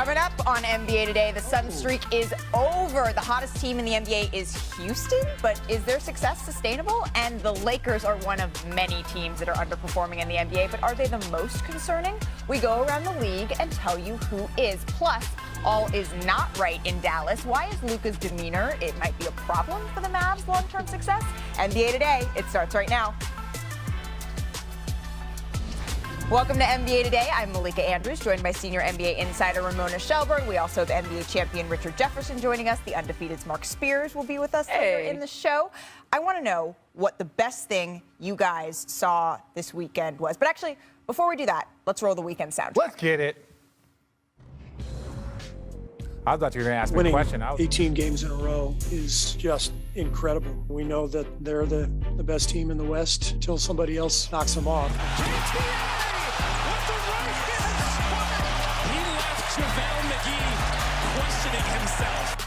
Coming up on NBA Today, the Sun streak is over. The hottest team in the NBA is Houston, but is their success sustainable? And the Lakers are one of many teams that are underperforming in the NBA, but are they the most concerning? We go around the league and tell you who is. Plus, all is not right in Dallas. Why is Luka's demeanor? It might be a problem for the Mavs' long-term success. NBA Today, it starts right now. Welcome to NBA Today. I'm Malika Andrews, joined by senior NBA insider Ramona Shelburne. We also have NBA champion Richard Jefferson joining us. The undefeated Mark Spears will be with us later in the show. I want to know what the best thing you guys saw this weekend was. But actually, before we do that, let's roll the weekend soundtrack. Let's get it. I thought you were going to ask me a question. 18 games in a row is just incredible. We know that they're the best team in the West until somebody else knocks them off.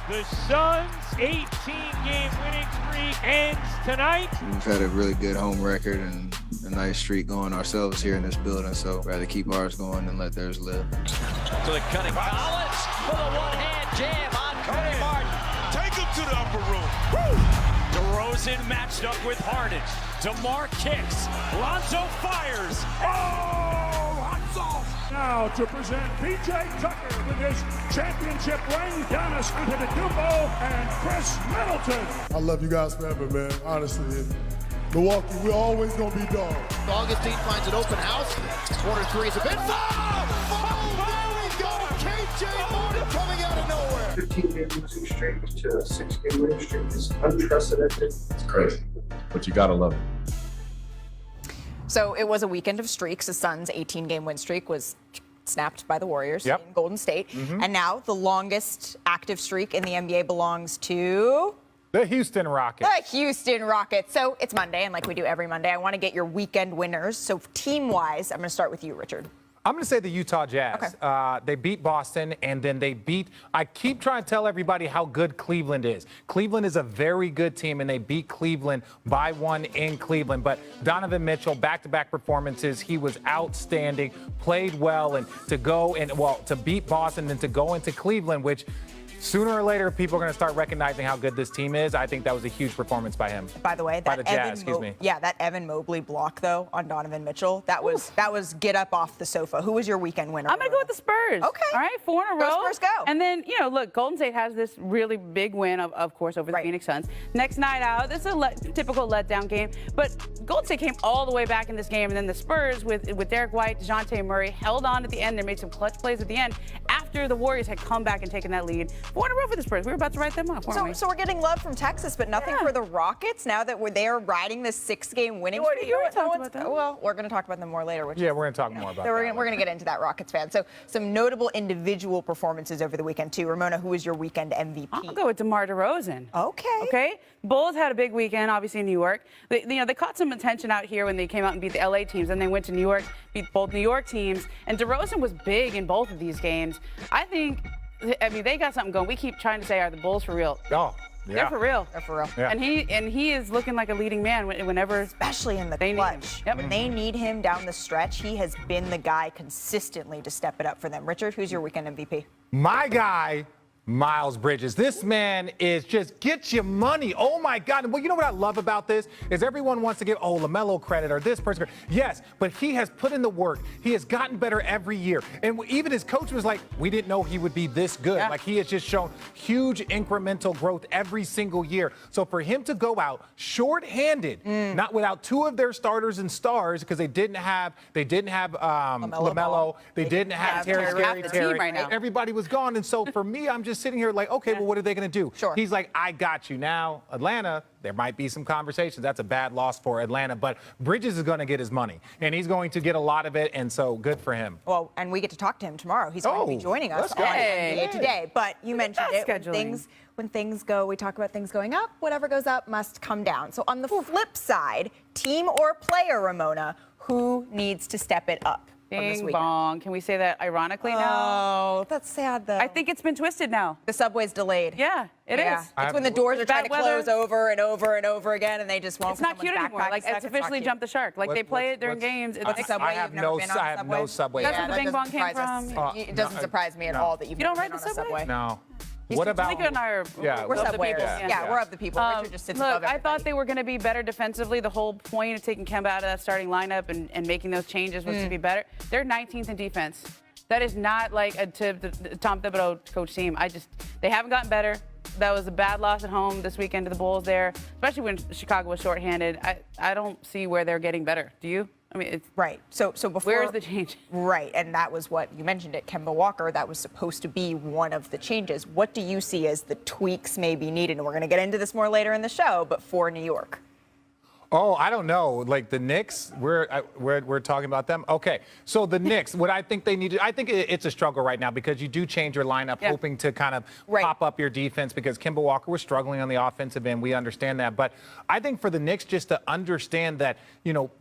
The Suns' 18-game winning streak ends tonight. We've had a really good home record and a nice streak going ourselves here in this building, so rather keep ours going than let theirs live. To the cutting Collins with a one-hand jam on Cody Martin. Take him to the upper room. Woo! DeRozan matched up with Harden. DeMar kicks. Lonzo fires. Oh, Lonzo! Now to present P.J. Tucker with his championship ring, Giannis Antetokounmpo and Chris Middleton. I love you guys forever, man. Honestly, Milwaukee, we're always gonna be dogs. Augustine finds an open house. Corner three is a bit. Oh, there we go! K.J. Martin coming out of nowhere. 15-game losing streak to a 6-game winning streak is unprecedented. It's crazy, but you gotta love it. So it was a weekend of streaks. The Suns' 18-game win streak was snapped by the Warriors in Golden State. And now the longest active streak in the NBA belongs to the Houston Rockets. The Houston Rockets. So it's Monday, and like we do every Monday, I want to get your weekend winners. So team-wise, I'm going to start with you, Richard. I'm going to say the Utah Jazz. Okay. They beat Boston, and then they beat – I keep trying to tell everybody how good Cleveland is. Cleveland is a very good team, and they beat Cleveland by one in Cleveland. But Donovan Mitchell, back-to-back performances, he was outstanding, played well, and to go and – well, to beat Boston and to go into Cleveland, which – sooner or later, people are going to start recognizing how good this team is. I think that was a huge performance by him. By the way, that that Evan Mobley block though on Donovan Mitchell, that was get up off the sofa. Who was your weekend winner? I'm going to go with the Spurs. Okay. All right, 4 in a row. Spurs, go. And then, look, Golden State has this really big win, of course, over the Phoenix Suns. Next night out, it's a typical letdown game. But Golden State came all the way back in this game, and then the Spurs with Derek White, DeJounte Murray held on at the end. They made some clutch plays at the end after the Warriors had come back and taken that lead. 4 in a row for the Spurs. We were about to write them off, weren't we? So we're getting love from Texas, but nothing for the Rockets now that they are riding this 6-game winning streak. You already talked about that. Well, we're going to talk about them more later. We're going to talk more about that. We're going to get into that Rockets fan. So some notable individual performances over the weekend, too. Ramona, who was your weekend MVP? I'll go with DeMar DeRozan. Okay. Bulls had a big weekend, obviously in New York. They caught some attention out here when they came out and beat the LA teams. Then they went to New York, beat both New York teams. And DeRozan was big in both of these games. I mean, they got something going. We keep trying to say, are the Bulls for real? Oh, yeah. They're for real. They're for real. Yeah. And he is looking like a leading man whenever. Especially in the clutch. When they need him down the stretch, he has been the guy consistently to step it up for them. Richard, who's your weekend MVP? My guy, Miles Bridges. This man is just get your money. Oh, my God. Well, you know what I love about this is everyone wants to give, LaMelo credit or this person. Yes, but he has put in the work. He has gotten better every year. And even his coach was like, we didn't know he would be this good. Yeah. Like, he has just shown huge incremental growth every single year. So for him to go out short-handed, not without 2 of their starters and stars, because they didn't have LaMelo. They didn't have Terry. Right now. Everybody was gone. And so for me, I'm just sitting here like, okay, well, what are they going to do? Sure. He's like, I got you. Now, Atlanta, there might be some conversations. That's a bad loss for Atlanta, but Bridges is going to get his money, and he's going to get a lot of it, and so good for him. Well, and we get to talk to him tomorrow. He's going to be joining us on NBA Today. But you mentioned it. When things go, we talk about things going up. Whatever goes up must come down. So on the flip side, team or player, Ramona, who needs to step it up? this Bing weekend. bong. Can we say that ironically now? Oh, that's sad though. I think it's been twisted now. The subway's delayed. Yeah, it is. It's when the doors are trying to bad weather. close over and over and over again, and they just won't. It's not cute anymore. Like, it's officially jumped the shark. Like, they play it during games. It's What's a subway? I have You've never been on a I have no subway. That's where the that Bing Bong doesn't came surprise from. us. It doesn't surprise me at all that you've You don't never ride been the on a subway. No. What What about? Tanika and I are We're of the subwayers. people. Yeah, we're of the people. Richard just sits Look, above I everybody. thought they were going to be better defensively. The whole point of taking Kemba out of that starting lineup and making those changes was to be better. They're 19th in defense. That is not like a Tom Thibodeau coach team. They haven't gotten better. That was a bad loss at home this weekend to the Bulls there, especially when Chicago was shorthanded. I don't see where they're getting better. Do you? I mean, it's right. So before, where's the change? Right, and that was what you mentioned it, Kemba Walker. That was supposed to be one of the changes. What do you see as the tweaks maybe needed? And we're going to get into this more later in the show, but for New York. Oh, I don't know. Like the Knicks, we're talking about them. Okay, so the Knicks, what I think they need to, I think it's a struggle right now because you do change your lineup, hoping to kind of pop up your defense because Kemba Walker was struggling on the offensive end. We understand that, but I think for the Knicks just to understand that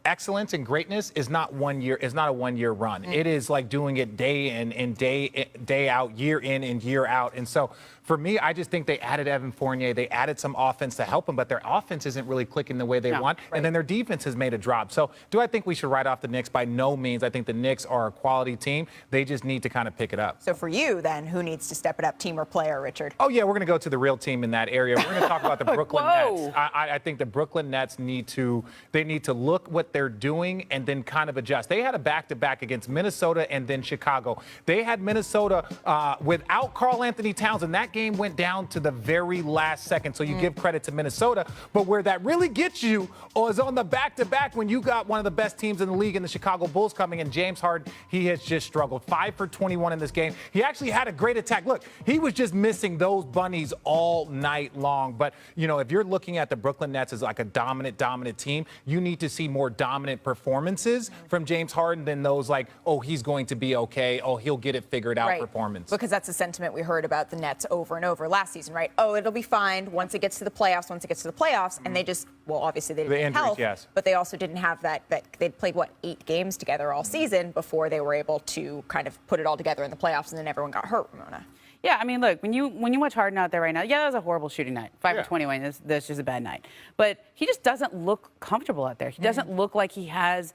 excellence and greatness is not a 1 year run. It is like doing it day in and day out, year in and year out, and so. For me, I just think they added Evan Fournier. They added some offense to help them, but their offense isn't really clicking the way they want. And then their defense has made a drop. So do I think we should write off the Knicks? By no means. I think the Knicks are a quality team. They just need to kind of pick it up. So for you, then, who needs to step it up, team or player, Richard? Oh, yeah, we're going to go to the real team in that area. We're going to talk about the Brooklyn Nets. I think the Brooklyn Nets need to look what they're doing and then kind of adjust. They had a back-to-back against Minnesota and then Chicago. They had Minnesota without Karl Anthony Towns, and that game went down to the very last second. So you give credit to Minnesota. But where that really gets you is on the back-to-back when you got one of the best teams in the league in the Chicago Bulls coming in. James Harden, he has just struggled. 5 for 21 in this game. He actually had a great attack. Look, he was just missing those bunnies all night long. But, if you're looking at the Brooklyn Nets as like a dominant team, you need to see more dominant performances from James Harden than those like, oh, he's going to be okay. Oh, he'll get it figured out performance. Because that's the sentiment we heard about the Nets over and over last season, right? Oh, it'll be fine once it gets to the playoffs, and they just, well, obviously they didn't have health, but they also didn't have that they'd played 8 games together all season before they were able to kind of put it all together in the playoffs, and then everyone got hurt, Ramona. Yeah, I mean, look, when you watch Harden out there right now, that was a horrible shooting night. 5 for 21, that's just a bad night. But he just doesn't look comfortable out there. He doesn't look like he has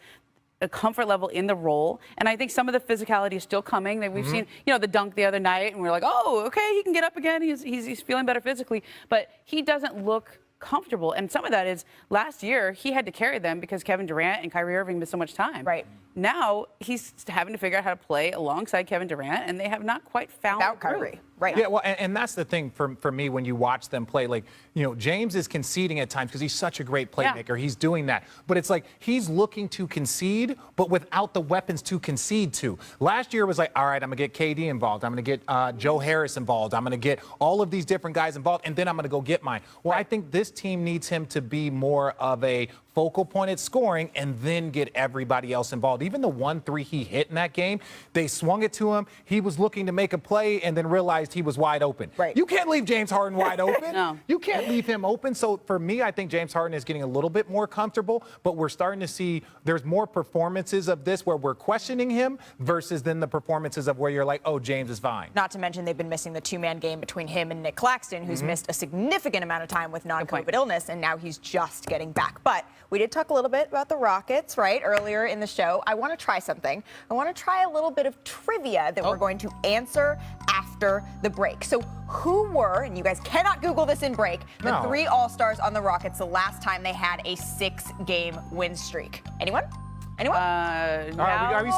a comfort level in the role, and I think some of the physicality is still coming. We've seen, the dunk the other night, and we're like, oh, okay, he can get up again. He's feeling better physically, but he doesn't look comfortable. And some of that is last year he had to carry them because Kevin Durant and Kyrie Irving missed so much time. Right. Now he's having to figure out how to play alongside Kevin Durant, and they have not quite found without Kyrie. Right. Yeah, well, and that's the thing for me when you watch them play. Like, James is conceding at times because he's such a great playmaker. Yeah. He's doing that. But it's like he's looking to concede, but without the weapons to concede to. Last year was like, all right, I'm going to get KD involved. I'm going to get Joe Harris involved. I'm going to get all of these different guys involved, and then I'm going to go get mine. Well, I think this team needs him to be more of a focal point at scoring and then get everybody else involved. Even the 1-3 he hit in that game, they swung it to him. He was looking to make a play and then realized he was wide open. Right. You can't leave James Harden wide open. No. You can't leave him open. So for me, I think James Harden is getting a little bit more comfortable, but we're starting to see there's more performances of this where we're questioning him versus then the performances of where you're like, oh, James is fine. Not to mention they've been missing the 2-man game between him and Nick Claxton, who's missed a significant amount of time with non-COVID illness, and now he's just getting back. But we did talk a little bit about the Rockets, right, earlier in the show. I want to try something. I want to try a little bit of trivia that we're going to answer after the break. So who were, and you guys cannot Google this in break, the 3 All-Stars on the Rockets the last time they had a 6-game win streak? Anyone? Are we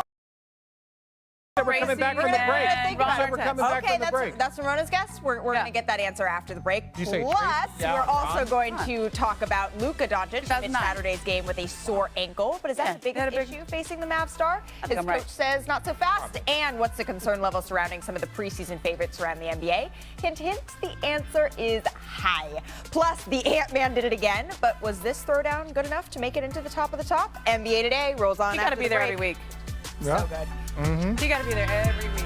we're coming back from the break. We're coming back from the break. That's Ramona's guess. We're going to get that answer after the break. Plus, we're also going to talk about Luka Doncic in Saturday's game with a sore ankle. But is that the biggest issue facing the Mavs star? His coach says not so fast. And what's the concern level surrounding some of the preseason favorites around the NBA? Hint, hint, the answer is high. Plus, the Ant-Man did it again. But was this throwdown good enough to make it into the top of the top? NBA Today rolls on. You got to be there every week. So good. You got to be there every week.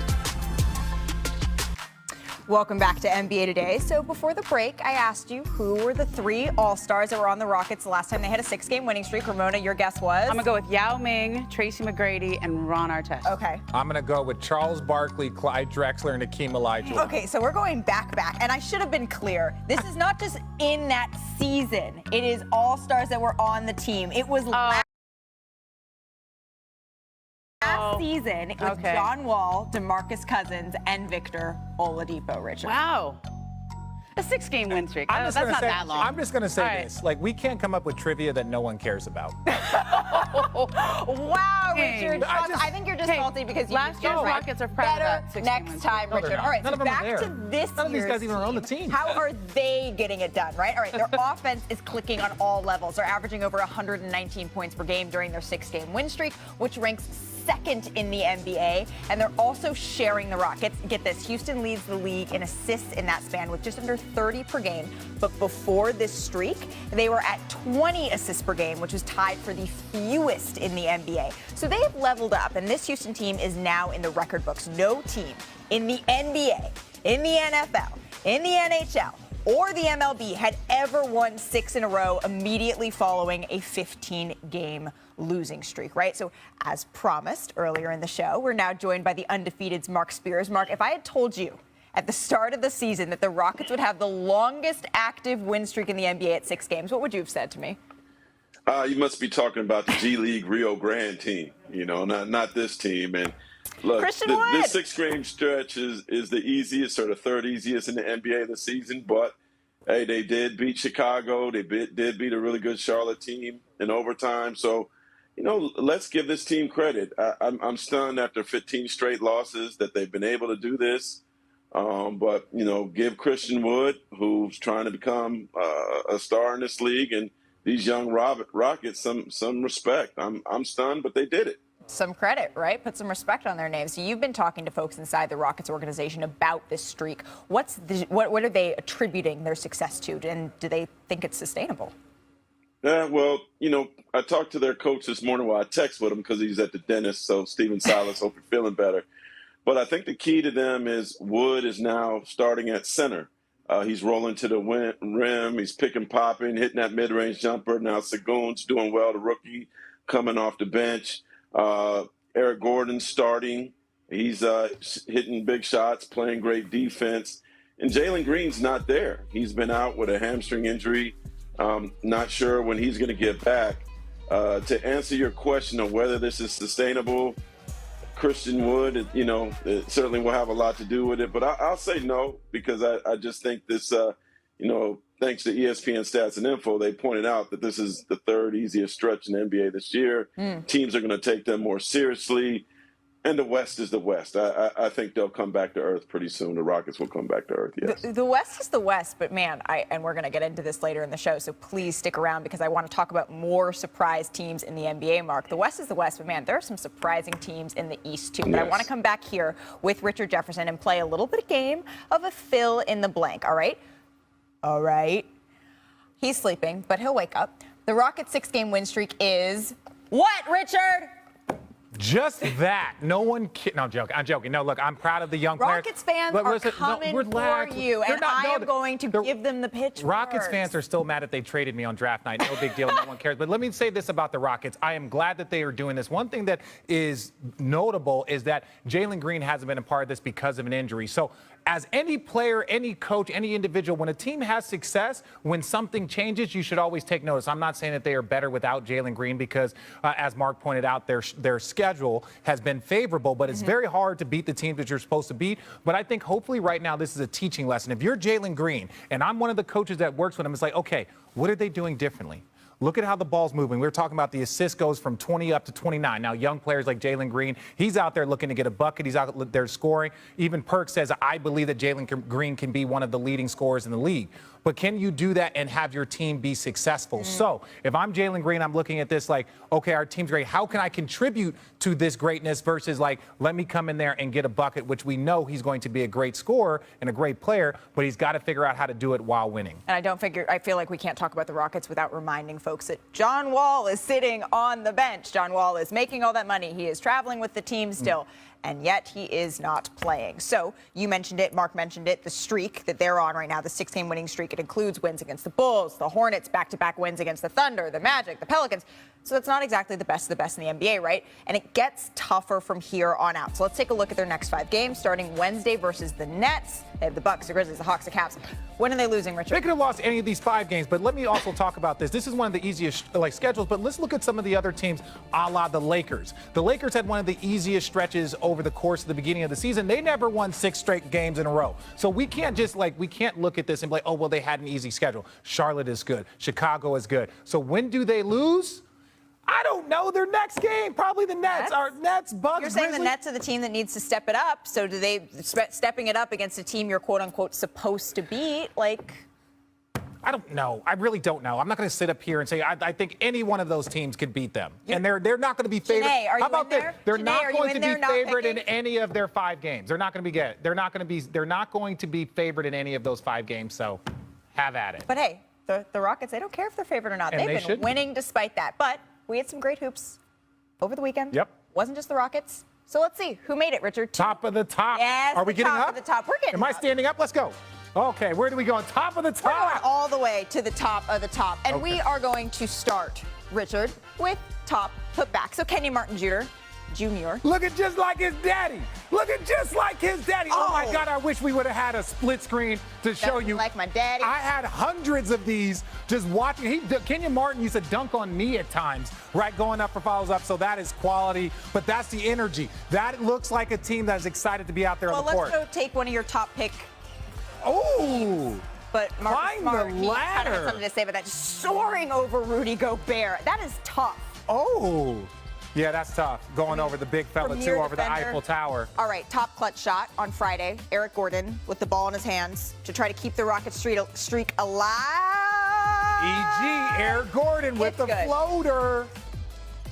Welcome back to NBA Today. So before the break, I asked you who were the 3 All-Stars that were on the Rockets the last time they had a 6-game winning streak. Ramona, your guess was? I'm going to go with Yao Ming, Tracy McGrady, and Ron Artest. Okay. I'm going to go with Charles Barkley, Clyde Drexler, and Hakeem Olajuwon. Okay, so we're going back. And I should have been clear. This is not just in that season. It is All-Stars that were on the team. It was last season. It was John Wall, DeMarcus Cousins, and Victor Oladipo, Richard. Wow. A 6-game win streak. That's not that long. I'm just going to say this. Like, we can't come up with trivia that no one cares about. Wow, Richard. I think you're just salty because you last year's Rockets are proud of that 6-game next time, Richard. All right, None so of them back are there. to this None of these year's guys even are on the team. How are they getting it done, right? All right, their offense is clicking on all levels. They're averaging over 119 points per game during their 6-game win streak, which ranks second in the NBA, and they're also sharing the Rockets. Get this, Houston leads the league in assists in that span with just under 30 per game, but before this streak, they were at 20 assists per game, which was tied for the fewest in the NBA. So they have leveled up, and this Houston team is now in the record books. No team in the NBA, in the NFL, in the NHL, or the MLB had ever won 6 in a row immediately following a 15-game losing streak, right? So as promised earlier in the show, we're now joined by the undefeated's Mark Spears. Mark, if I had told you at the start of the season that the Rockets would have the longest active win streak in the NBA at 6 games, what would you have said to me? You must be talking about the G League Rio Grande team, not this team. And look, this 6-game stretch is the easiest or the third easiest in the NBA this season. But, hey, they did beat Chicago. They did beat a really good Charlotte team in overtime. So, let's give this team credit. I'm stunned after 15 straight losses that they've been able to do this. But, give Christian Wood, who's trying to become a star in this league, and these young Rockets some respect. I'm stunned, but they did it. Some credit, right? Put some respect on their names. So you've been talking to folks inside the Rockets organization about this streak. What are they attributing their success to, and do they think it's sustainable? Yeah, well, I talked to their coach this morning while I text with him because he's at the dentist. So Steven Silas, hope you're feeling better. But I think the key to them is Wood is now starting at center. He's rolling to the rim. He's picking, popping, hitting that mid-range jumper. Now Segun's doing well, the rookie, coming off the bench. Eric Gordon's starting. He's hitting big shots, playing great defense. And Jalen Green's not there. He's been out with a hamstring injury. Not sure when he's going to get back. To answer your question of whether this is sustainable, Christian Wood, it certainly will have a lot to do with it. But I'll say no, because I just think this, thanks to ESPN Stats and Info, they pointed out that this is the third easiest stretch in the NBA this year. Teams are going to take them more seriously. And the West is the West. I think they'll come back to earth pretty soon. The Rockets will come back to earth, yes. The West is the West, but man, and we're going to get into this later in the show, so please stick around because I want to talk about more surprise teams in the NBA, Mark. The West is the West, but man, there are some surprising teams in the East too. But I want to come back here with Richard Jefferson and play a little bit of game of a fill in the blank, all right? All right. He's sleeping, but he'll wake up. The Rockets' 6-game win streak is what, Richard? Just that. No one. No, I'm joking. I'm joking. No, look, I'm proud of the young players. Rockets fans are coming for you, and I am going to give them the pitch. Rockets fans are still mad that they traded me on draft night. No big deal. No one cares. But let me say this about the Rockets. I am glad that they are doing this. One thing that is notable is that Jalen Green hasn't been a part of this because of an injury. So as any player, any coach, any individual, when a team has success, when something changes, you should always take notice. I'm not saying that they are better without Jalen Green because, as Mark pointed out, their schedule has been favorable, but it's very hard to beat the teams that you're supposed to beat. But I think hopefully right now this is a teaching lesson. If you're Jalen Green and I'm one of the coaches that works with him, it's like, okay, what are they doing differently? Look at how the ball's moving. We were talking about the assist goes from 20 up to 29. Now, young players like Jalen Green, he's out there looking to get a bucket. He's out there scoring. Even Perk says, I believe that Jalen Green can be one of the leading scorers in the league. But can you do that and have your team be successful? So if I'm Jalen Green, I'm looking at this like, okay, our team's great. How can I contribute to this greatness versus like, let me come in there and get a bucket, which we know he's going to be a great scorer and a great player, but he's got to figure out how to do it while winning. And I feel like we can't talk about the Rockets without reminding folks that John Wall is sitting on the bench. John Wall is making all that money. He is traveling with the team still. and yet he is not playing. So you mentioned it, Mark mentioned it, the streak that they're on right now, the 6-game winning streak. It includes wins against the Bulls, the Hornets, back-to-back wins against the Thunder, the Magic, the Pelicans. So that's not exactly the best of the best in the NBA, right? And it gets tougher from here on out. So let's take a look at their next 5 games, starting Wednesday versus the Nets. They have the Bucks, the Grizzlies, the Hawks, the Cavs. When are they losing, Richard? They could have lost any of these 5 games, but let me also talk about this. This is one of the easiest schedules, but let's look at some of the other teams, a la the Lakers. The Lakers had one of the easiest stretches over the course of the beginning of the season. They never won 6 straight games in a row. So we can't just we can't look at this and be like, oh, well, they had an easy schedule. Charlotte is good. Chicago is good. So when do they lose? I don't know. Their next game, probably the Nets. Our Nets, Bucks, You're saying Grizzlies. the Nets are the team that needs to step it up. So do they stepping it up against a team you're quote unquote supposed to beat? I don't know. I really don't know. I'm not going to sit up here and say I think any one of those teams could beat them, and they're not going to be favored. Janae, are you How about in there? this? They're Janae, not are you going in to there be not favored in picking? any of their 5 games. They're not going to be good. They're not going to be favored in any of those 5 games. So have at it. But hey, the Rockets, they don't care if they're favored or not. And They've they been winning despite that. But we had some great hoops over the weekend. Yep. Wasn't just the Rockets. So let's see who made it, Richard. Top of the top. Yes, Are we getting top up? of the top. We're getting Am I up. standing up? Let's go. Okay, where do we go? Top of the We're going top. all the way to the top of the top. And Okay. we are going to start, Richard, with top putback. So Kenyon Martin Jr. Looking just like his daddy. Looking just like his daddy. Oh my Oh. God, I wish we would have had a split screen to show Doesn't you. like my daddy. I had hundreds of these just watching. Kenyon Martin used to dunk on me at times, right, going up for follows up. So that is quality, but that's the energy. That looks like a team that is excited to be out there Well, on the court. let's go take one of your top pick. Oh, But Marcus Climb Smart, the he kind of ladder. had something to say about that. Just soaring over Rudy Gobert. That is tough. oh. Yeah, that's tough. Going over the big fella, Premier too, over the defender. Eiffel Tower. All right, top clutch shot on Friday. Eric Gordon with the ball in his hands to try to keep the Rockets streak alive. EG, Eric Gordon with It's the good. floater.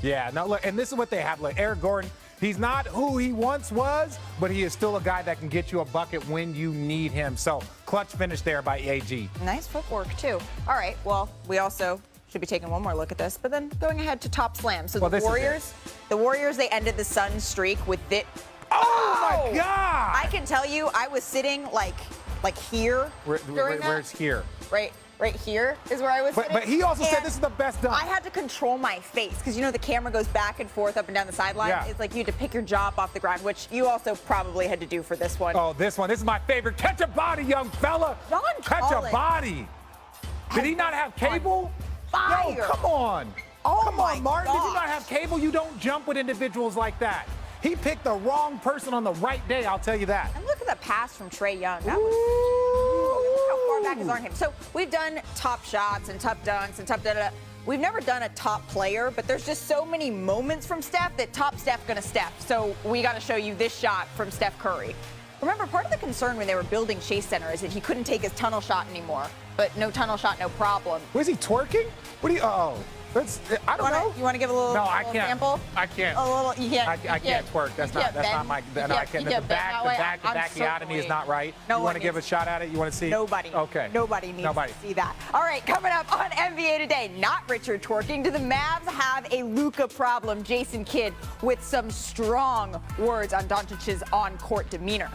Yeah, no, look, and this is what they have. Look, Eric Gordon, he's not who he once was, but he is still a guy that can get you a bucket when you need him. So, clutch finish there by AG. Nice footwork, too. All right, well, we also should be taking one more look at this, but then going ahead to top slam. So Well, the this is Warriors, they ended the Suns streak with it. Oh, my God! I can tell you, I was sitting like here during that. Where's here? Right here is where I was sitting. But he also said And this is the best dunk. I had to control my face because, the camera goes back and forth up and down the sideline. Yeah. It's like you had to pick your jaw up off the ground, which you also probably had to do for this one. Oh, this one. This is my favorite. Catch a body, young fella. John Catch Collins a body. Did he not have cable? Fire. Yo, come on. Oh, come my on, Martin. Did you not gosh. have cable? You don't jump with individuals like that. He picked the wrong person on the right day, I'll tell you that. And look at that pass from Trae Young. That was look how far back his arm came. So we've done top shots and top dunks and top da-da-da. We've never done a top player, but there's just so many moments from Steph that top Steph gonna Steph. So we got to show you this shot from Steph Curry. Remember, part of the concern when they were building Chase Center is that he couldn't take his tunnel shot anymore. But no tunnel shot, no problem. Was he twerking? What do you? I don't know. You want to give a little, No, a I little can't. sample? I can't. A little. You can't. I can't twerk. That's you not can't my. bend. No, I can't. You The can't bend back, that way. the I'm bacchiotomy is not right. No You one want to give a needs- shot at it? You want to see? Nobody. Okay. Nobody needs Nobody. to see that. All right, coming up on NBA Today, not Richard twerking. Do the Mavs have a Luka problem? Jason Kidd with some strong words on Doncic's on-court demeanor.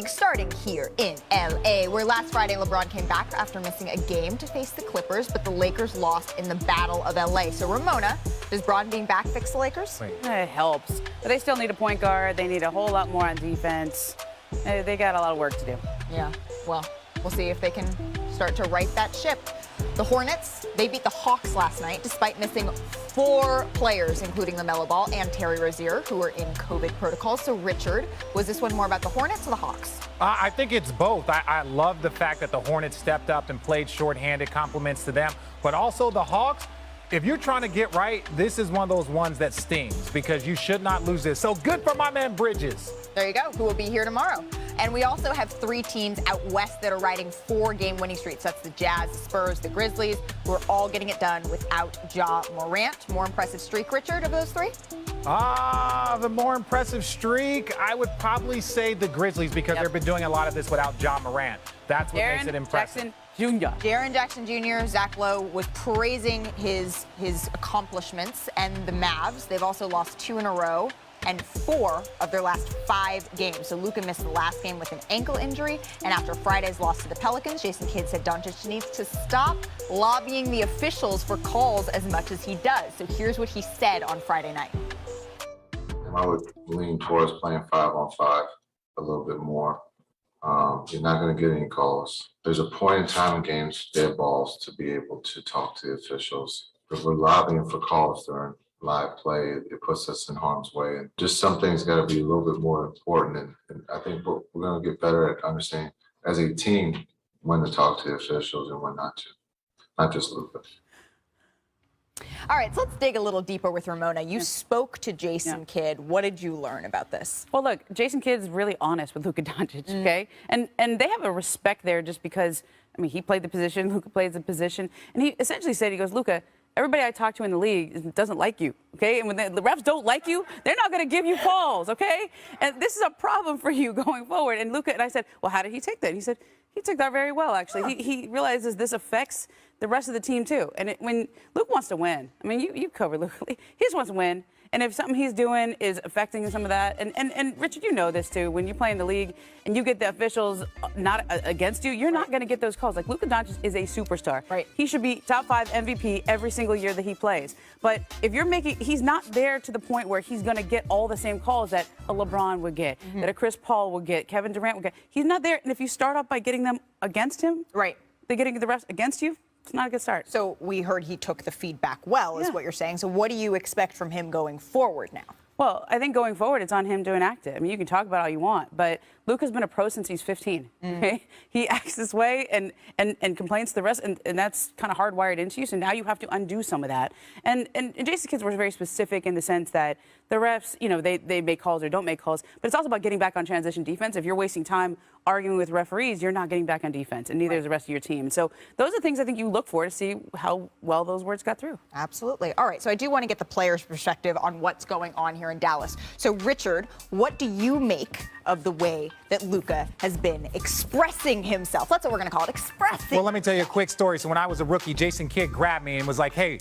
Starting here in LA, where last Friday LeBron came back after missing a game to face the Clippers, but the Lakers lost in the Battle of LA. So Ramona, does Bron being back fix the Lakers? It helps. But they still need a point guard. They need a whole lot more on defense. They got a lot of work to do. Yeah, well, we'll see if they can start to right that ship. The Hornets, they beat the Hawks last night despite missing 4 players, including LaMelo Ball and Terry Rozier, who were in COVID protocols. So, Richard, was this one more about the Hornets or the Hawks? I think it's both. I love the fact that the Hornets stepped up and played shorthanded, compliments to them. But also the Hawks, if you're trying to get right, this is one of those ones that stings because you should not lose this. So good for my man Bridges. There you go, who will be here tomorrow. And we also have 3 teams out west that are riding 4-game winning streaks. That's the Jazz, the Spurs, the Grizzlies, who are all getting it done without Ja Morant. More impressive streak, Richard, of those 3? The more impressive streak, I would probably say the Grizzlies because they've been doing a lot of this without Ja Morant. That's what makes it impressive. Jackson, Jr. Jaren Jackson Jr., Zach Lowe was praising his accomplishments and the Mavs. They've also lost 2 in a row and 4 of their last 5 games. So Luka missed the last game with an ankle injury. And after Friday's loss to the Pelicans, Jason Kidd said Doncic needs to stop lobbying the officials for calls as much as he does. So here's what he said on Friday night. I would lean towards playing 5-on-5 a little bit more. You're not going to get any calls. There's a point in time in games, dead balls, to be able to talk to the officials. If we're lobbying for calls during live play, it puts us in harm's way. And just some things got to be a little bit more important. And I think we're going to get better at understanding as a team when to talk to the officials and when not to. Not just Luka. All right, so let's dig a little deeper with Ramona. You spoke to Jason Kidd. What did you learn about this? Well, look, Jason Kidd's really honest with Luka Doncic, okay? And they have a respect there just because, I mean, he played the position, Luka plays the position. And he essentially said, he goes, Luka, everybody I talk to in the league doesn't like you, okay? And when the refs don't like you, they're not going to give you calls, okay? And this is a problem for you going forward. And Luka, and I said, well, how did he take that? He said, he took that very well, actually. He realizes this affects the rest of the team, too. And when Luke wants to win, I mean, you cover Luke. He just wants to win. And if something he's doing is affecting some of that, and Richard, you know this, too. When you play in the league and you get the officials not against you, you're not going to get those calls. Like, Luka Doncic is a superstar. Right. He should be top 5 MVP every single year that he plays. But if you're he's not there to the point where he's going to get all the same calls that a LeBron would get, that a Chris Paul would get, Kevin Durant would get. He's not there. And if you start off by getting them against him, they're getting the refs against you, it's not a good start. So we heard he took the feedback well, is what you're saying. So what do you expect from him going forward now? Well, I think going forward, it's on him to enact it. I mean, you can talk about all you want, but Luka's been a pro since he's 15. Okay? He acts this way and complains to the rest, and that's kind of hardwired into you. So now you have to undo some of that. And Jason Kidd was very specific in the sense that the refs, you know, they make calls or don't make calls, but it's also about getting back on transition defense. If you're wasting time arguing with referees, you're not getting back on defense, and neither is the rest of your team. So those are things I think you look for to see how well those words got through. Absolutely. All right, so I do want to get the players' perspective on what's going on here in Dallas. So, Richard, what do you make of the way that Luka has been expressing himself? That's what we're going to call it, expressing. Well, let me tell you a quick story. So when I was a rookie, Jason Kidd grabbed me and was like, hey,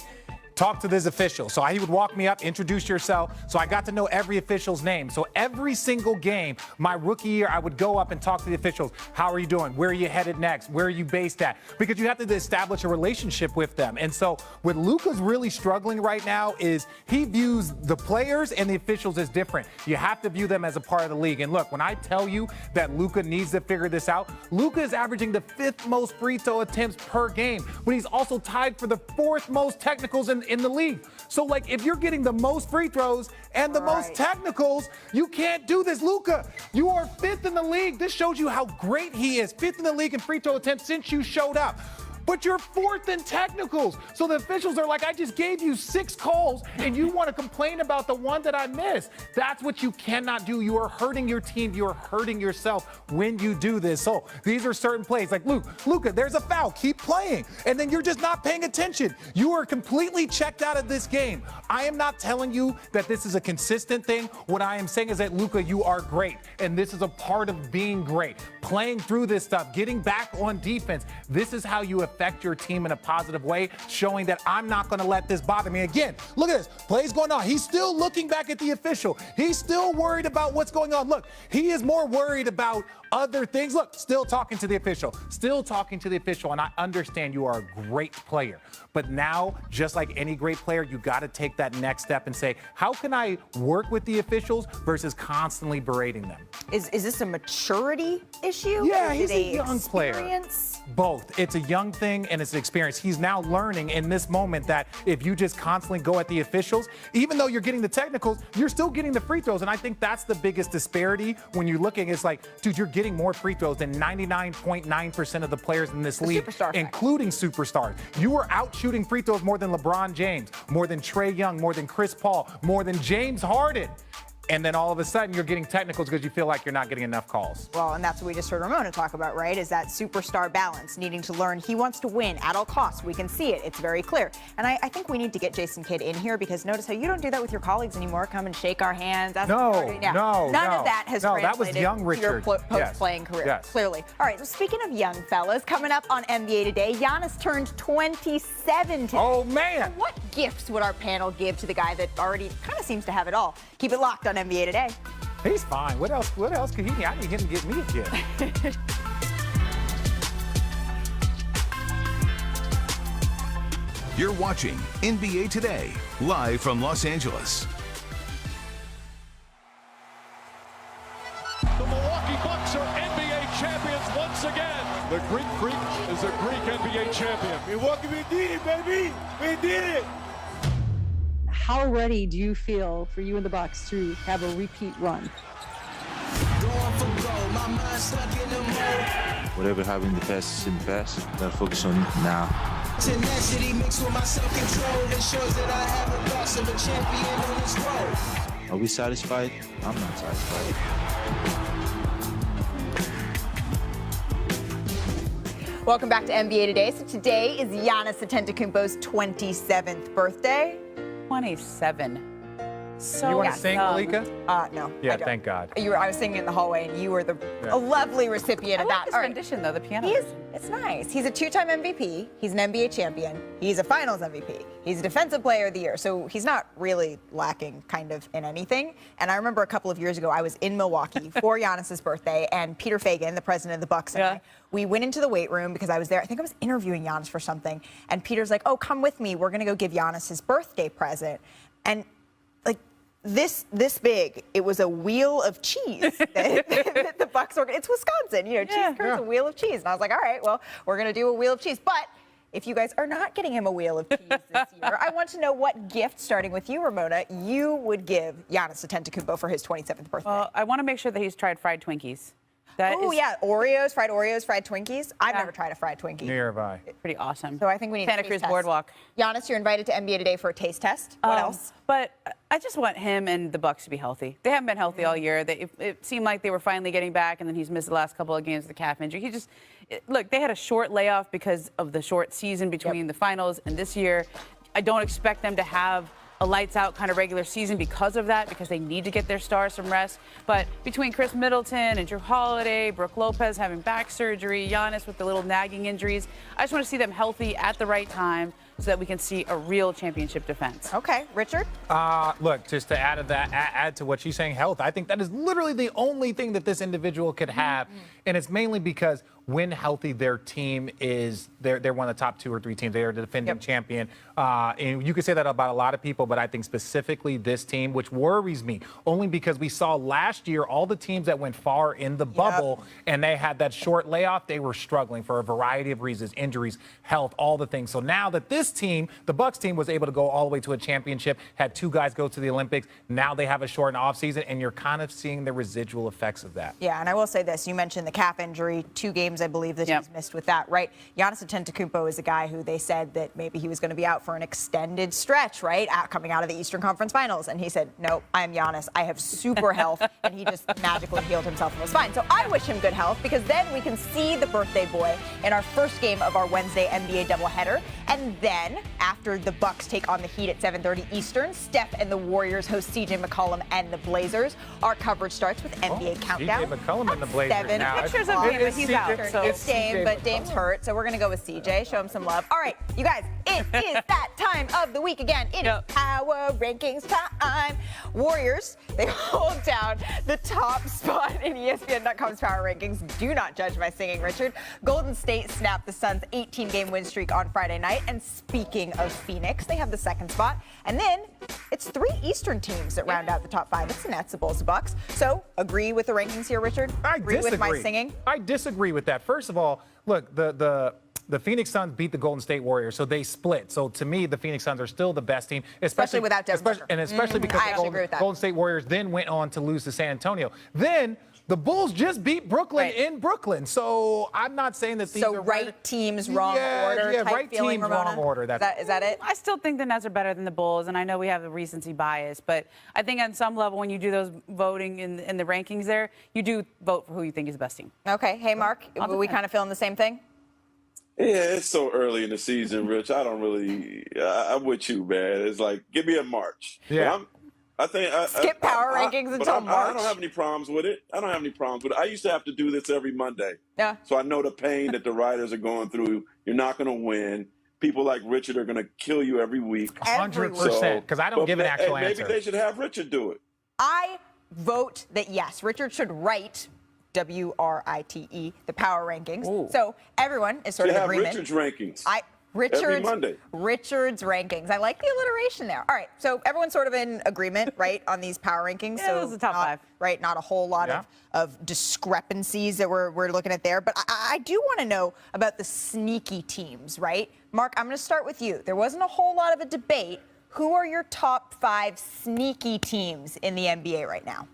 talk to this official. So he would walk me up, introduce yourself. So I got to know every official's name. So every single game, my rookie year, I would go up and talk to the officials. How are you doing? Where are you headed next? Where are you based at? Because you have to establish a relationship with them. And so what Luka's really struggling right now is he views the players and the officials as different. You have to view them as a part of the league. And look, when I tell you that Luka needs to figure this out, Luka is averaging the 5th most free throw attempts per game, but he's also tied for the 4th most technicals in the league. So, like, if you're getting the most free throws and the most technicals, you can't do this. Luka, you are 5th in the league. This shows you how great he is. 5th in the league in free throw attempts since you showed up. But you're 4th in technicals. So the officials are like, I just gave you 6 calls and you want to complain about the one that I missed. That's what you cannot do. You are hurting your team. You are hurting yourself when you do this. So these are certain plays like, Luka, there's a foul. Keep playing. And then you're just not paying attention. You are completely checked out of this game. I am not telling you that this is a consistent thing. What I am saying is that, Luka, you are great. And this is a part of being great. Playing through this stuff, getting back on defense. This is how you affect your team in a positive way, showing that I'm not going to let this bother me. Again, look at this. Plays going on. He's still looking back at the official. He's still worried about what's going on. Look, he is more worried about other things. Look, still talking to the official. Still talking to the official. And I understand you are a great player. But now, just like any great player, you got to take that next step and say, how can I work with the officials versus constantly berating them? Is this a maturity issue? Yeah, he's a young player. Both. It's a young thing and it's an experience. He's now learning in this moment that if you just constantly go at the officials, even though you're getting the technicals, you're still getting the free throws. And I think that's the biggest disparity when you're looking. It's like, dude, you're getting more free throws than 99.9% of the players in this league, including superstars. You are out shooting free throws more than LeBron James, more than Trae Young, more than Chris Paul, more than James Harden. and then all of a sudden you're getting technicals because you feel like you're not getting enough calls. Well, and that's what we just heard Ramona talk about, right? Is that superstar balance, needing to learn he wants to win at all costs. We can see it. It's very clear. And I think we need to get Jason Kidd in here because notice how you don't do that with your colleagues anymore. Come and shake our hands. That's No, what you're doing now. no, None no. of that has No, that was translated young to your Richard. post-playing career, Yes. clearly. All right, so speaking of young fellas, coming up on NBA Today, Giannis turned 27 today. Oh, man. So what gifts would our panel give to the guy that already kind of seems to have it all? Keep it locked on NBA Today. He's fine. What else could he need? I need him to get me a gift. You're watching NBA Today, live from Los Angeles. The Milwaukee Bucks are NBA champions once again. The Greek Freak is a Greek NBA champion. Milwaukee, we did it, baby. We did it. How ready do you feel for you and the Bucks to have a repeat run? Whatever happened in the past is in the past. Gotta focus on now. Tenacity mixed with my self-control ensures that I have a loss of a champion on this road. Are we satisfied? I'm not satisfied. Welcome back to NBA Today. So today is Giannis Antetokounmpo's 27th birthday. 27. So you want to sing, Malika? No. Yeah, I don't. thank God. I was singing in the hallway, and you were a lovely recipient I of like that. this All right. rendition, though, the piano. It's nice. He's a two-time MVP. He's an NBA champion. He's a Finals MVP. He's a Defensive Player of the Year. So he's not really lacking kind of in anything. And I remember a couple of years ago, I was in Milwaukee for Giannis's birthday, and Peter Fagan, the president of the Bucks, and I, we went into the weight room because I was there. I think I was interviewing Giannis for something. And Peter's like, "Oh, come with me. We're going to go give Giannis his birthday present." And like, this big, it was a wheel of cheese that the Bucks were. It's Wisconsin, cheese curds, a wheel of cheese. And I was like, all right, well, we're gonna do a wheel of cheese. But if you guys are not getting him a wheel of cheese this year, I want to know what gift, starting with you, Ramona, you would give Giannis Antetokounmpo for his 27th birthday. Well, I want to make sure that he's tried fried Twinkies. Yeah, Oreos, fried Twinkies. I've never tried a fried Twinkie. Neither have I. Pretty awesome. So I think we need Santa a taste Cruz test. Boardwalk. Giannis, you're invited to NBA Today for a taste test. What else? But I just want him and the Bucks to be healthy. They haven't been healthy all year. It seemed like they were finally getting back, and then he's missed the last couple of games with the calf injury. Look, they had a short layoff because of the short season between the finals and this year. I don't expect them to have a lights-out kind of regular season because of that, because they need to get their stars some rest. But between Chris Middleton and Drew Holiday, Brooke Lopez having back surgery, Giannis with the little nagging injuries, I just want to see them healthy at the right time so that we can see a real championship defense. Okay, Richard? Look, just to add to what she's saying, health, I think that is literally the only thing that this individual could have. And it's mainly because when healthy, their team is, they're one of the top 2 or 3 teams. They are the defending champion. And you could say that about a lot of people, but I think specifically this team, which worries me, only because we saw last year all the teams that went far in the bubble and they had that short layoff, they were struggling for a variety of reasons, injuries, health, all the things. So now that this team, the Bucks team, was able to go all the way to a championship, had 2 guys go to the Olympics, now they have a shortened offseason, and you're kind of seeing the residual effects of that. Yeah, and I will say this. You mentioned the calf injury, 2 games, I believe, that he's missed with that, right? Giannis Antetokounmpo is a guy who they said that maybe he was going to be out for an extended stretch, right, coming out of the Eastern Conference Finals. And he said, no, I am Giannis. I have super health. And he just magically healed himself and was fine. So I wish him good health, because then we can see the birthday boy in our first game of our Wednesday NBA doubleheader. And then, after the Bucks take on the Heat at 7:30 Eastern, Steph and the Warriors host C.J. McCollum and the Blazers. Our coverage starts with NBA Countdown. C.J. McCollum and the Blazers 7 now. Pictures of him, but he's out. So. It's Dame, but Dame's hurt, so we're going to go with CJ, show him some love. All right, you guys, it is that time of the week again. It is Power Rankings time. Warriors, they hold down the top spot in ESPN.com's Power Rankings. Do not judge my singing, Richard. Golden State snapped the Suns' 18-game win streak on Friday night. And speaking of Phoenix, they have the 2nd spot. And then it's 3 Eastern teams that round out the top 5. It's the Nets, the Bulls, the Bucks. So agree with the rankings here, Richard? I agree with my singing? I disagree with that. First of all, look, the Phoenix Suns beat the Golden State Warriors, so they split. So to me, the Phoenix Suns are still the best team, especially without Devin Booker. Especially because I the Golden State Warriors then went on to lose to San Antonio. Then The Bulls just beat Brooklyn in Brooklyn, so I'm not saying that these so are right teams, wrong order. Yeah, type right feeling, teams, Ramona? wrong order. Is that it? I still think the Nets are better than the Bulls, and I know we have a recency bias, but I think on some level, when you do those voting in the rankings there, you do vote for who you think is the best team. Okay. Hey, Mark, are we kind of feeling the same thing? Yeah, it's so early in the season, Rich. I don't really. I'm with you, man. It's like, give me a March. Yeah. I think skip power rankings until March. I don't have any problems with it. I don't have any problems with it. I used to have to do this every Monday. Yeah. So I know the pain that the writers are going through. You're not going to win. People like Richard are going to kill you every week. 100%, because I don't give an actual answer. Maybe they should have Richard do it. I vote that yes, Richard should write WRITE, the power rankings. Ooh. So everyone is sort of have agreement. Richard's rankings. Richard's every Monday. Richard's rankings. I like the alliteration there. All right, so everyone's sort of in agreement, right, on these power rankings. Yeah, so this is the top five. Right, not a whole lot of discrepancies that we're looking at there. But I do want to know about the sneaky teams, right? Mark, I'm going to start with you. There wasn't a whole lot of a debate. Who are your top 5 sneaky teams in the NBA right now?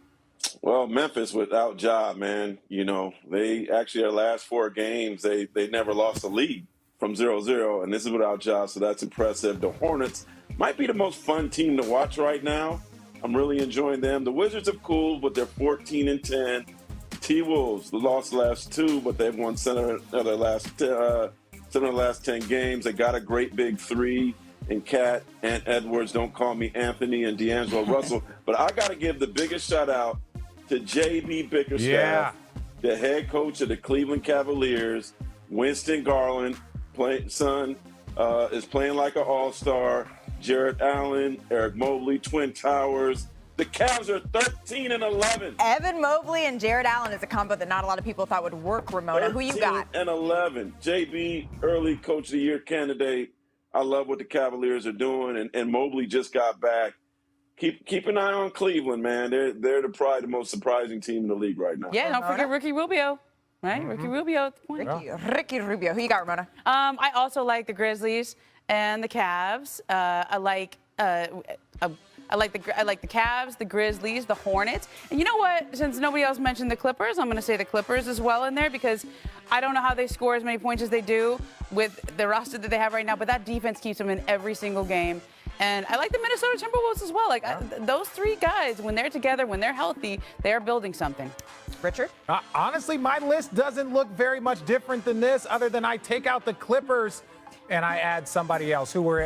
Well, Memphis without Ja, man. You know, they actually their last 4 games, they never lost a lead from 0-0, and this is without Ja, so that's impressive. The Hornets might be the most fun team to watch right now. I'm really enjoying them. The Wizards are cool, but they're 14-10. T-Wolves lost the last 2, but they've won 7 of the last 10 games. They got a great big 3 in Cat and Edwards. Don't call me Anthony and D'Angelo Russell. But I got to give the biggest shout out to J.B. Bickerstaff, the head coach of the Cleveland Cavaliers. Winston Garland, is playing like an all-star. Jarrett Allen, Eric Mobley, Twin Towers. The Cavs are 13-11. Evan Mobley and Jarrett Allen is a combo that not a lot of people thought would work, Ramona. Who you got? 13-11. JB, early Coach of the Year candidate. I love what the Cavaliers are doing, and Mobley just got back. Keep an eye on Cleveland, man. They're probably the most surprising team in the league right now. Yeah, don't forget Ricky Rubio. Right, Ricky Rubio at the point. Ricky Rubio. Who you got, Ramona? I also like the Grizzlies and the Cavs. I like the Cavs, the Grizzlies, the Hornets. And you know what? Since nobody else mentioned the Clippers, I'm going to say the Clippers as well in there because I don't know how they score as many points as they do with the roster that they have right now, but that defense keeps them in every single game. And I like the Minnesota Timberwolves as well. Those 3 guys, when they're together, when they're healthy, they're building something. Richard? Honestly, my list doesn't look very much different than this, other than I take out the Clippers and I add somebody else who were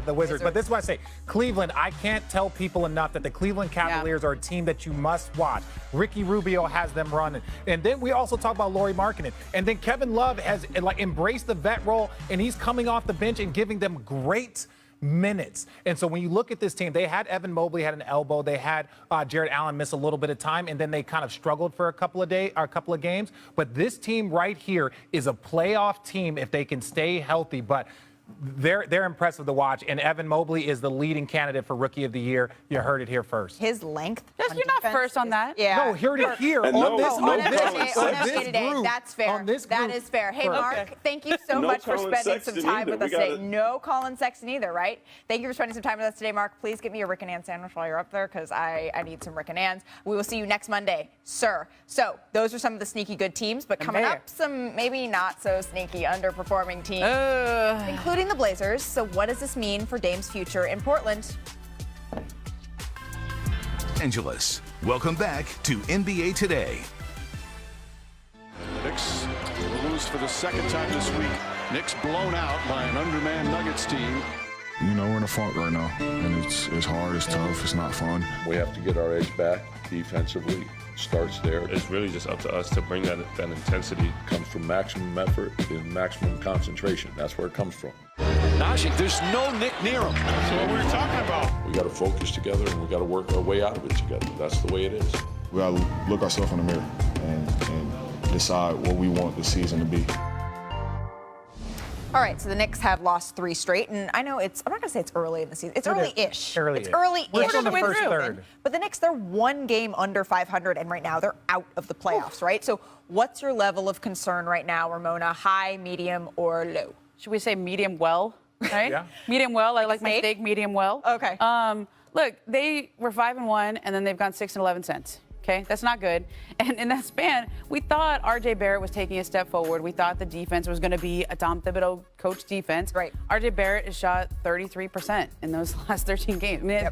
the Wizards. But this is what I say. Cleveland, I can't tell people enough that the Cleveland Cavaliers are a team that you must watch. Ricky Rubio has them running. And then we also talk about Lauri Markkanen. And then Kevin Love has embraced the vet role, and he's coming off the bench and giving them great minutes. And so when you look at this team, they had Evan Mobley had an elbow. They had Jarrett Allen miss a little bit of time, and then they kind of struggled for a couple of games. But this team right here is a playoff team if they can stay healthy. But they're impressive to watch, and Evan Mobley is the leading candidate for Rookie of the Year. You heard it here first. His length. You're not first on that. Yeah. No, heard it here And on this group. That's fair. That is fair. Hey, Mark, thank you so much for spending some time with us today. No Colin Sexton either, right? Thank you for spending some time with us today, Mark. Please get me a Rick and Ann sandwich while you're up there because I need some Rick and Ann's. We will see you next Monday, sir. So those are some of the sneaky good teams, but coming up, some maybe not so sneaky underperforming teams, including the Blazers. So what does this mean for Dame's future in Portland? Angeles. Welcome back to NBA Today. Knicks lose for the 2nd time this week. Knicks blown out by an undermanned Nuggets team. You know, we're in a funk right now, and it's hard, it's tough, it's not fun. We have to get our edge back defensively. Starts there. It's really just up to us to bring that intensity. Comes from maximum effort and maximum concentration. That's where it comes from. Najee, there's no Nick near him. That's what we were talking about. We got to focus together, and we got to work our way out of it together. That's the way it is. We got to look ourselves in the mirror and decide what we want the season to be. All right, so the Knicks have lost 3 straight, and I know I'm not going to say it's early in the season. It's early-ish. Early-ish. It's early-ish. We're still in the first third. But the Knicks, they're 1 game under 500, and right now they're out of the playoffs, right? So what's your level of concern right now, Ramona? High, medium, or low? Should we say medium well, right? Yeah. Medium well. I like my steak medium well. Okay. Look, they were 5-1, and then they've gone 6-11 since. Okay, that's not good. And in that span, we thought R.J. Barrett was taking a step forward. We thought the defense was going to be a Tom Thibodeau coach defense. Right. R.J. Barrett has shot 33% in those last 13 games. I mean,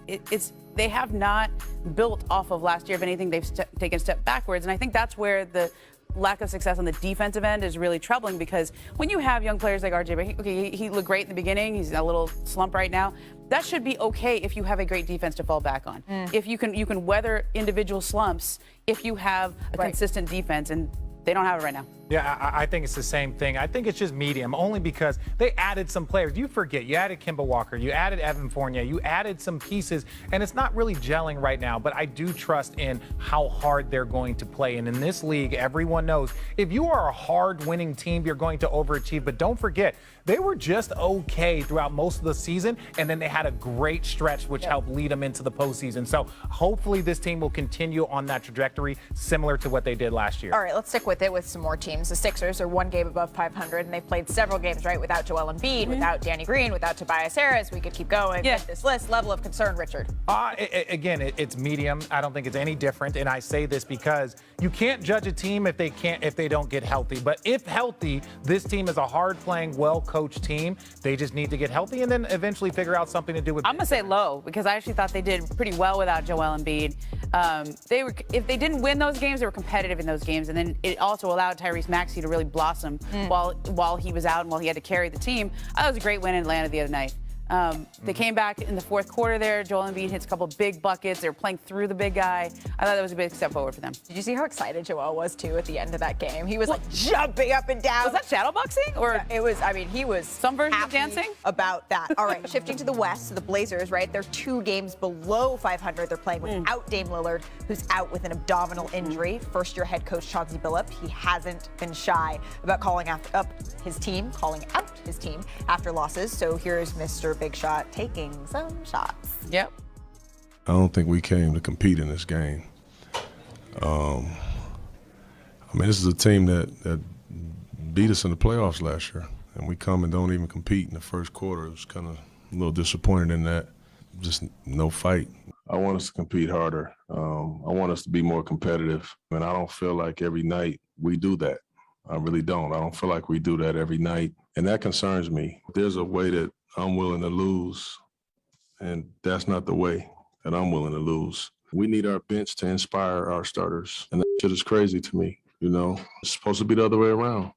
it's they have not built off of last year. If anything, they've taken a step backwards. And I think that's where the lack of success on the defensive end is really troubling, because when you have young players like R.J. Barrett, he looked great in the beginning. He's in a little slump right now. That should be okay if you have a great defense to fall back on. If you can weather individual slumps if you have a consistent defense, and they don't have it right now. Yeah, I think it's the same thing. I think it's just medium, only because they added some players. You forget, you added Kemba Walker, you added Evan Fournier, you added some pieces, and it's not really gelling right now, but I do trust in how hard they're going to play. And in this league, everyone knows if you are a hard-winning team, you're going to overachieve. But don't forget, they were just okay throughout most of the season, and then they had a great stretch, which helped lead them into the postseason. So hopefully this team will continue on that trajectory, similar to what they did last year. All right, let's stick with it with some more teams. The Sixers are one game above 500, and they've played several games, right, without Joel Embiid, without Danny Green, without Tobias Harris. We could keep going with this list. Level of concern, Richard. Again, it's medium. I don't think it's any different, and I say this because you can't judge a team if they don't get healthy. But if healthy, this team is a hard-playing, well-coached team. They just need to get healthy and then eventually figure out something to do with. I'm gonna say low, because I actually thought they did pretty well without Joel Embiid. If they didn't win those games, they were competitive in those games, and then it also allowed Tyrese Maxey to really blossom while he was out and while he had to carry the team. That was a great win in Atlanta the other night. They came back in the fourth quarter there. Joel Embiid hits a couple big buckets. They were playing through the big guy. I thought that was a big step forward for them. Did you see how excited Joel was, too, at the end of that game? He was, like, jumping up and down. Was that shadowboxing? Or it was, I mean, he was some version of dancing? About that. All right, shifting to the West, to the Blazers, right? They're 2 games below 500. They're playing without Dame Lillard, who's out with an abdominal injury. First-year head coach Chauncey Billups, he hasn't been shy about calling out his team after losses. So here's Mr. Big Shot taking some shots. Yep. I don't think we came to compete in this game. I mean, this is a team that beat us in the playoffs last year, and we come and don't even compete in the first quarter. It was kind of a little disappointed in that. Just no fight. I want us to compete harder. I want us to be more competitive, and I don't feel like every night we do that. I really don't. I don't feel like we do that every night, and that concerns me. There's a way that I'm willing to lose, and that's not the way that I'm willing to lose. We need our bench to inspire our starters, and that shit is crazy to me, you know? It's supposed to be the other way around.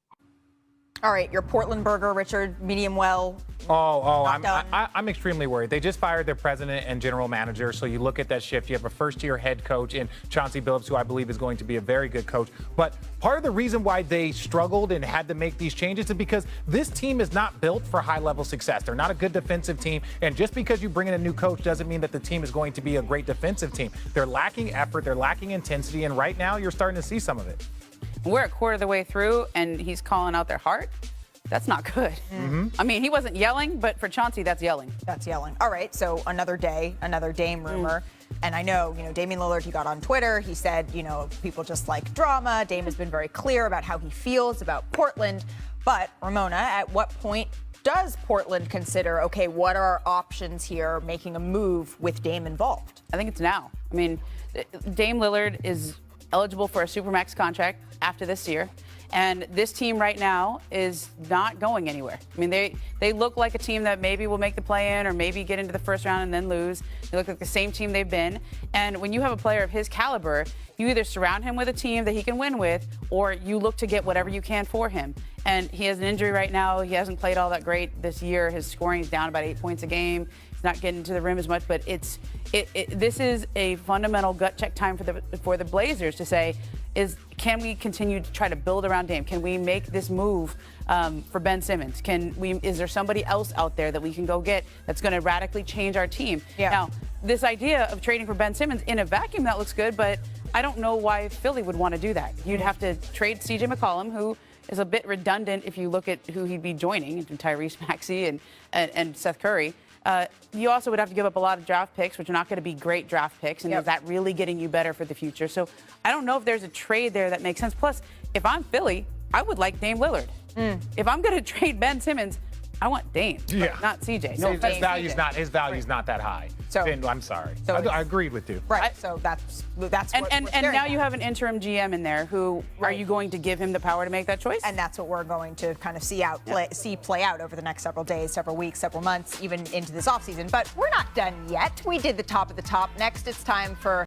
All right, your Portland burger, Richard, medium well. I'm extremely worried. They just fired their president and general manager. So you look at that shift. You have a first-year head coach in Chauncey Billups, who I believe is going to be a very good coach. But part of the reason why they struggled and had to make these changes is because this team is not built for high-level success. They're not a good defensive team. And just because you bring in a new coach doesn't mean that the team is going to be a great defensive team. They're lacking effort. They're lacking intensity. And right now, you're starting to see some of it. We're a quarter of the way through, and he's calling out their heart. That's not good. I mean, he wasn't yelling, but for Chauncey, that's yelling. That's yelling. All right, so another day, another Dame rumor. And I know, Damian Lillard, he got on Twitter. He said, people just like drama. Dame has been very clear about how he feels about Portland. But, Ramona, at what point does Portland consider, okay, what are our options here making a move with Dame involved? I think it's now. I mean, Dame Lillard is eligible for a Supermax contract after this year. And this team right now is not going anywhere. I mean, they look like a team that maybe will make the play-in or maybe get into the first round and then lose. They look like the same team they've been. And when you have a player of his caliber, you either surround him with a team that he can win with, or you look to get whatever you can for him. And he has an injury right now. He hasn't played all that great this year. His scoring is down about 8 points a game. He's not getting to the rim as much, but this is a fundamental gut check time for the Blazers to say, can we continue to try to build around Dame? Can we make this move for Ben Simmons? Is there somebody else out there that we can go get that's going to radically change our team? Yeah. Now, this idea of trading for Ben Simmons in a vacuum, that looks good, but I don't know why Philly would want to do that. You'd have to trade C.J. McCollum, who is a bit redundant if you look at who he'd be joining, Tyrese Maxey and Seth Curry. You also would have to give up a lot of draft picks, which are not going to be great draft picks. And is that really getting you better for the future? So I don't know if there's a trade there that makes sense. Plus, if I'm Philly, I would like Dame Lillard. If I'm going to trade Ben Simmons, I want Dame, not CJ. No, his value's not that high. So I'm sorry. So I agreed with you. Right. So that's and now you have an interim GM in there. Who are you going to give him the power to make that choice? And that's what we're going to kind of see play out over the next several days, several weeks, several months, even into this offseason. But we're not done yet. We did the top of the top. Next, it's time for